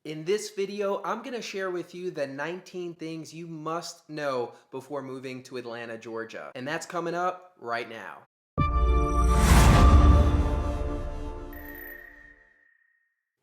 In this video, I'm going to share with you the 19 things you must know before moving to Atlanta, Georgia. And that's coming up right now.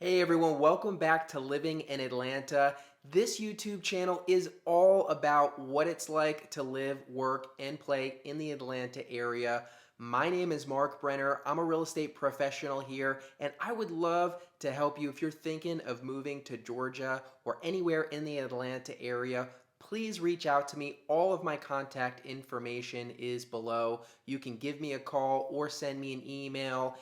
Hey everyone, welcome back to Living in Atlanta. This YouTube channel is all about what it's like to live, work, and play in the Atlanta area. My name is Marc Brenner. I'm a real estate professional here, and I would love to help you if you're thinking of moving to Georgia or anywhere in the Atlanta area. Please reach out to me. All of my contact information is below. You can give me a call or send me an email.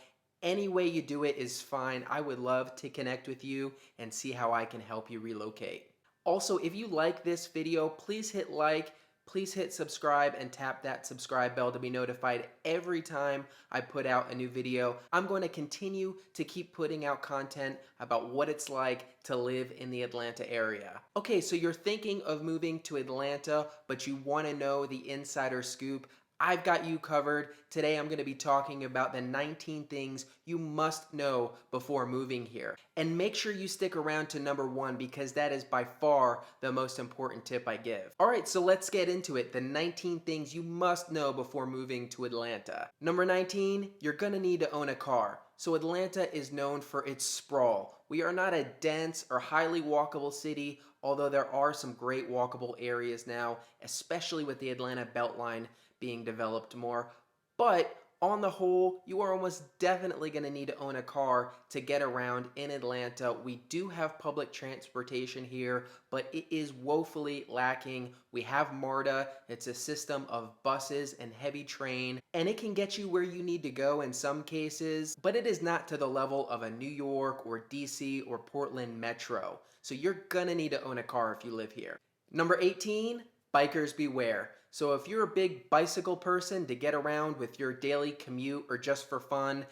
Any way you do it is fine. I would love to connect with you and see how I can help you relocate. Also, if you like this video, please hit like, please hit subscribe, and tap that subscribe bell to be notified every time I put out a new video. I'm going to continue to keep putting out content about what it's like to live in the Atlanta area. Okay, so you're thinking of moving to Atlanta, but you want to know the insider scoop. I've got you covered. Today I'm going to be talking about the 19 things you must know before moving here. And make sure you stick around to number 1 because that is by far the most important tip I give. Alright, so let's get into it. The 19 things you must know before moving to Atlanta. Number 19, you're going to need to own a car. So Atlanta is known for its sprawl. We are not a dense or highly walkable city, although there are some great walkable areas now, especially with the Atlanta Beltline being developed more. But on the whole, you are almost definitely going to need to own a car to get around in Atlanta. We do have public transportation here, but it is woefully lacking. We have MARTA. It's a system of buses and heavy train, and it can get you where you need to go in some cases, but it is not to the level of a New York or DC or Portland metro. So you're going to need to own a car if you live here. Number 18, bikers beware. So if you're a big bicycle person to get around with your daily commute or just for fun,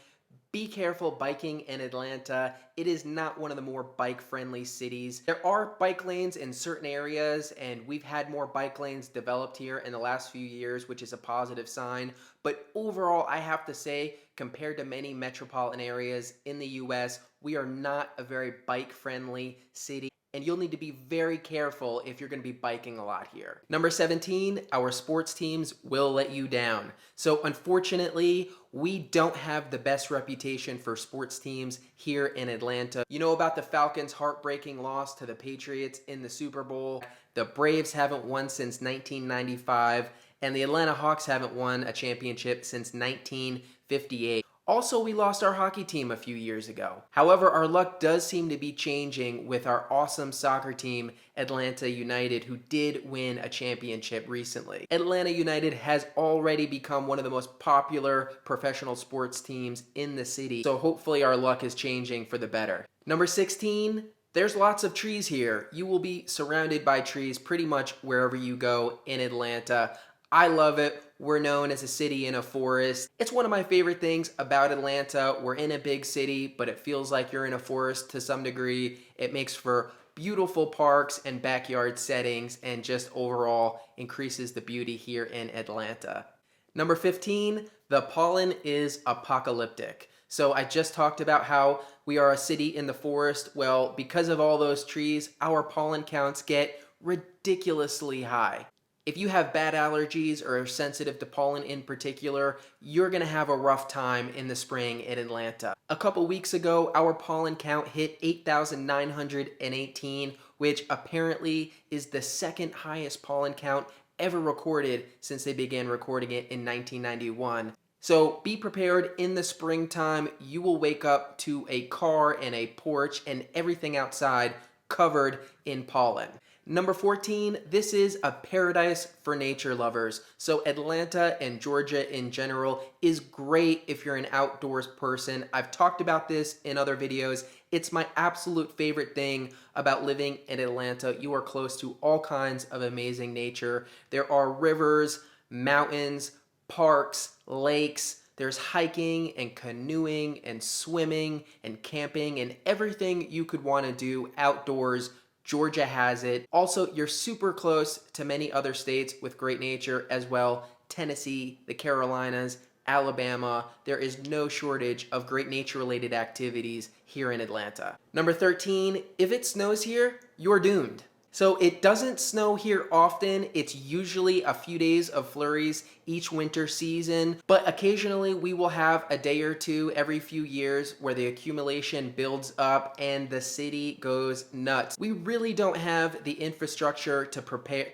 be careful biking in Atlanta. It is not one of the more bike-friendly cities. There are bike lanes in certain areas, and we've had more bike lanes developed here in the last few years, which is a positive sign. But overall, I have to say, compared to many metropolitan areas in the US, we are not a very bike-friendly city. And you'll need to be very careful if you're going to be biking a lot here. Number 17, our sports teams will let you down. So unfortunately, we don't have the best reputation for sports teams here in Atlanta. You know about the Falcons' heartbreaking loss to the Patriots in the Super Bowl. The Braves haven't won since 1995, and the Atlanta Hawks haven't won a championship since 1958. Also, we lost our hockey team a few years ago. However, our luck does seem to be changing with our awesome soccer team, Atlanta United, who did win a championship recently. Atlanta United has already become one of the most popular professional sports teams in the city, so hopefully our luck is changing for the better. Number 16, there's lots of trees here. You will be surrounded by trees pretty much wherever you go in Atlanta. I love it. We're known as a city in a forest. It's one of my favorite things about Atlanta. We're in a big city, but it feels like you're in a forest to some degree. It makes for beautiful parks and backyard settings and just overall increases the beauty here in Atlanta. Number 15, the pollen is apocalyptic. So I just talked about how we are a city in the forest. Well, because of all those trees, our pollen counts get ridiculously high. If you have bad allergies or are sensitive to pollen in particular, you're going to have a rough time in the spring in Atlanta. A couple weeks ago, our pollen count hit 8,918, which apparently is the second highest pollen count ever recorded since they began recording it in 1991. So be prepared in the springtime. You will wake up to a car and a porch and everything outside covered in pollen. Number 14, this is a paradise for nature lovers. So Atlanta and Georgia in general is great if you're an outdoors person. I've talked about this in other videos. It's my absolute favorite thing about living in Atlanta. You are close to all kinds of amazing nature. There are rivers, mountains, parks, lakes. There's hiking and canoeing and swimming and camping and everything you could want to do outdoors. Georgia has it. Also, you're super close to many other states with great nature as well. Tennessee, the Carolinas, Alabama. There is no shortage of great nature-related activities here in Atlanta. Number 13, if it snows here, you're doomed. So it doesn't snow here often. It's usually a few days of flurries each winter season, but occasionally we will have a day or two every few years where the accumulation builds up and the city goes nuts. We really don't have the infrastructure to prepare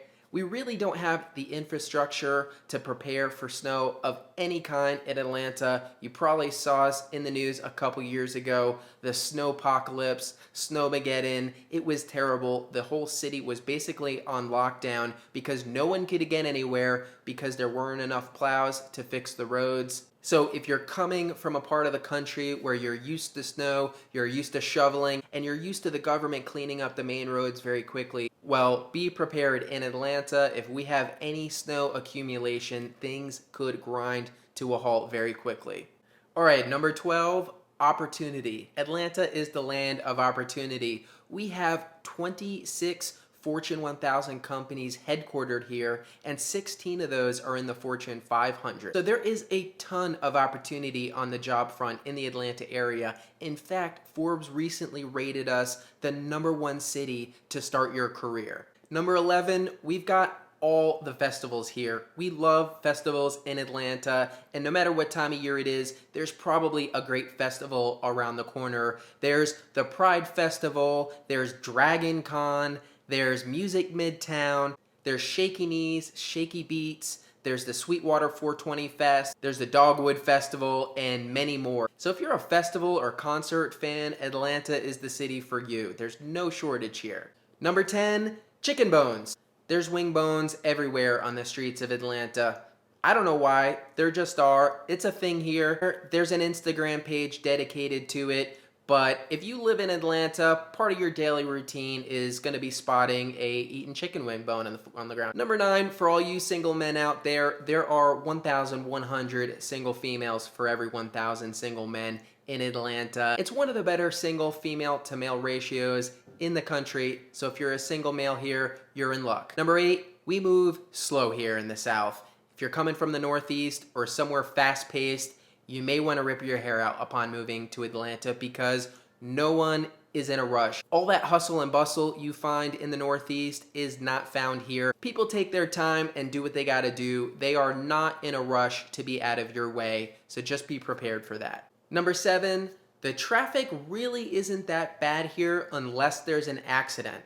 for snow of any kind in Atlanta. You probably saw us in the news a couple years ago, the Snowpocalypse, Snowmageddon. It was terrible. The whole city was basically on lockdown because no one could get anywhere because there weren't enough plows to fix the roads. So if you're coming from a part of the country where you're used to snow, you're used to shoveling, and you're used to the government cleaning up the main roads very quickly, well, be prepared. In Atlanta, if we have any snow accumulation, things could grind to a halt very quickly. All right, number 12, opportunity. Atlanta is the land of opportunity. We have 26 Fortune 1000 companies headquartered here, and 16 of those are in the Fortune 500. So there is a ton of opportunity on the job front in the Atlanta area. In fact, Forbes recently rated us the #1 city to start your career. Number 11, we've got all the festivals here. We love festivals in Atlanta, and no matter what time of year it is, there's probably a great festival around the corner. There's the Pride Festival, there's Dragon Con, there's Music Midtown, there's Shaky Knees, Shaky Beats, there's the Sweetwater 420 Fest, there's the Dogwood Festival, and many more. So if you're a festival or concert fan, Atlanta is the city for you. There's no shortage here. Number 10, chicken bones. There's wing bones everywhere on the streets of Atlanta. I don't know why, there just are. It's a thing here. There's an Instagram page dedicated to it. But if you live in Atlanta, part of your daily routine is going to be spotting a eaten chicken wing bone on the ground. Number 9, for all you single men out there, there are 1,100 single females for every 1,000 single men in Atlanta. It's one of the better single female to male ratios in the country. So if you're a single male here, you're in luck. Number 8, we move slow here in the South. If you're coming from the Northeast or somewhere fast-paced, you may want to rip your hair out upon moving to Atlanta because no one is in a rush. All that hustle and bustle you find in the Northeast is not found here. People take their time and do what they gotta do. They are not in a rush to be out of your way, so just be prepared for that. Number 7, the traffic really isn't that bad here unless there's an accident.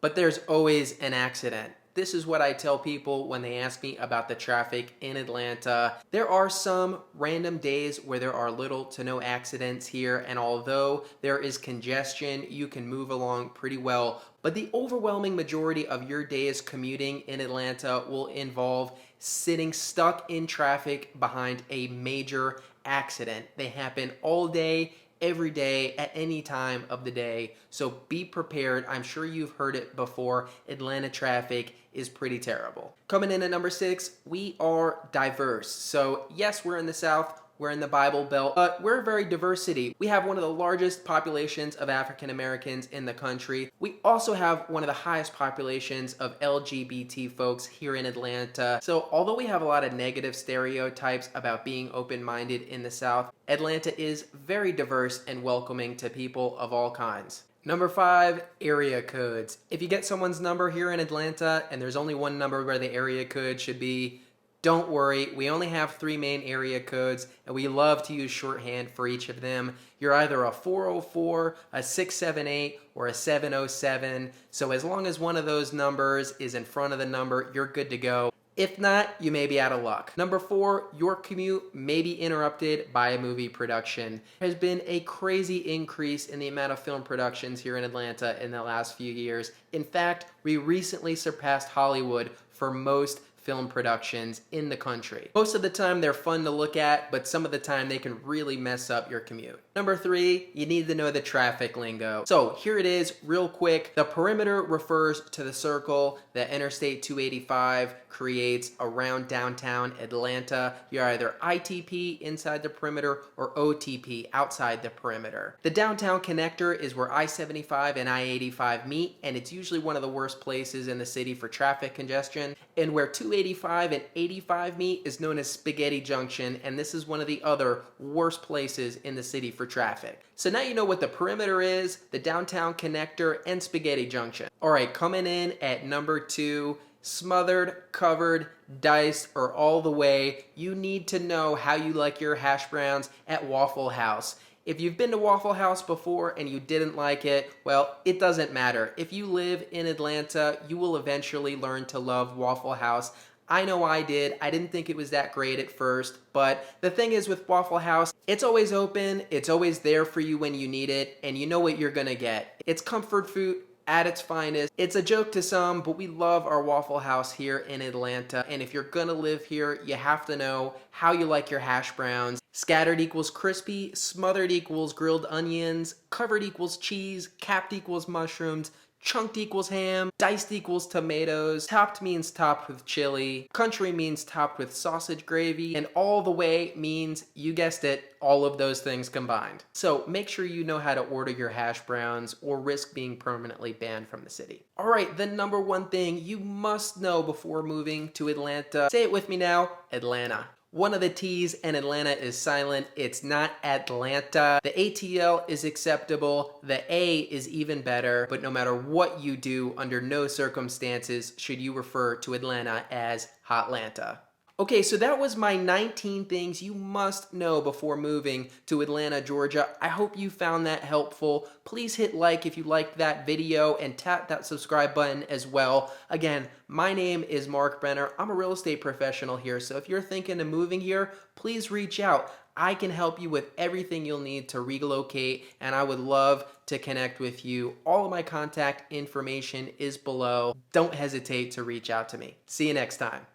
But there's always an accident. This is what I tell people when they ask me about the traffic in Atlanta. There are some random days where there are little to no accidents here, and although there is congestion, you can move along pretty well. But the overwhelming majority of your days commuting in Atlanta will involve sitting stuck in traffic behind a major accident. They happen all day, every day, at any time of the day. So be prepared. I'm sure you've heard it before. Atlanta traffic is pretty terrible. Coming in at number 6, we are diverse. So yes, we're in the South, we're in the Bible Belt, but we're a very diverse city. We have one of the largest populations of African Americans in the country. We also have one of the highest populations of LGBT folks here in Atlanta. So although we have a lot of negative stereotypes about being open-minded in the South, Atlanta is very diverse and welcoming to people of all kinds. Number 5, area codes. If you get someone's number here in Atlanta and there's only one number where the area code should be, don't worry, we only have 3 main area codes, and we love to use shorthand for each of them. You're either a 404, a 678, or a 707, so as long as one of those numbers is in front of the number, you're good to go. If not, you may be out of luck. Number 4, your commute may be interrupted by a movie production. There has been a crazy increase in the amount of film productions here in Atlanta in the last few years. In fact, we recently surpassed Hollywood for most film productions in the country. Most of the time they're fun to look at, but some of the time they can really mess up your commute. Number 3, you need to know the traffic lingo. So here it is, real quick. The perimeter refers to the circle that Interstate 285 creates around downtown Atlanta. You're either ITP inside the perimeter or OTP outside the perimeter. The downtown connector is where I-75 and I-85 meet, and it's usually one of the worst places in the city for traffic congestion, and where 285 285 and 85 meet is known as Spaghetti Junction, and this is one of the other worst places in the city for traffic. So now you know what the perimeter is, the downtown connector, and Spaghetti Junction. All right, coming in at number 2, smothered, covered, diced, or all the way, you need to know how you like your hash browns at Waffle House. If you've been to Waffle House before and you didn't like it, well, it doesn't matter. If you live in Atlanta, you will eventually learn to love Waffle House. I know I did. I didn't think it was that great at first, but the thing is with Waffle House, it's always open, it's always there for you when you need it, and you know what you're gonna get. It's comfort food at its finest. It's a joke to some, but we love our Waffle House here in Atlanta, and if you're gonna live here, you have to know how you like your hash browns. Scattered equals crispy, smothered equals grilled onions, covered equals cheese, capped equals mushrooms, chunked equals ham, diced equals tomatoes, topped means topped with chili, country means topped with sausage gravy, and all the way means, you guessed it, all of those things combined. So make sure you know how to order your hash browns or risk being permanently banned from the city. All right, the number one thing you must know before moving to Atlanta. Say it with me now, Atlanta. One of the T's in Atlanta is silent. It's not Atlanta. The ATL is acceptable. The A is even better. But no matter what you do, under no circumstances should you refer to Atlanta as Hotlanta. Okay, so that was my 19 things you must know before moving to Atlanta, Georgia. I hope you found that helpful. Please hit like if you liked that video and tap that subscribe button as well. Again, my name is Marc Brenner. I'm a real estate professional here, so if you're thinking of moving here, please reach out. I can help you with everything you'll need to relocate, and I would love to connect with you. All of my contact information is below. Don't hesitate to reach out to me. See you next time.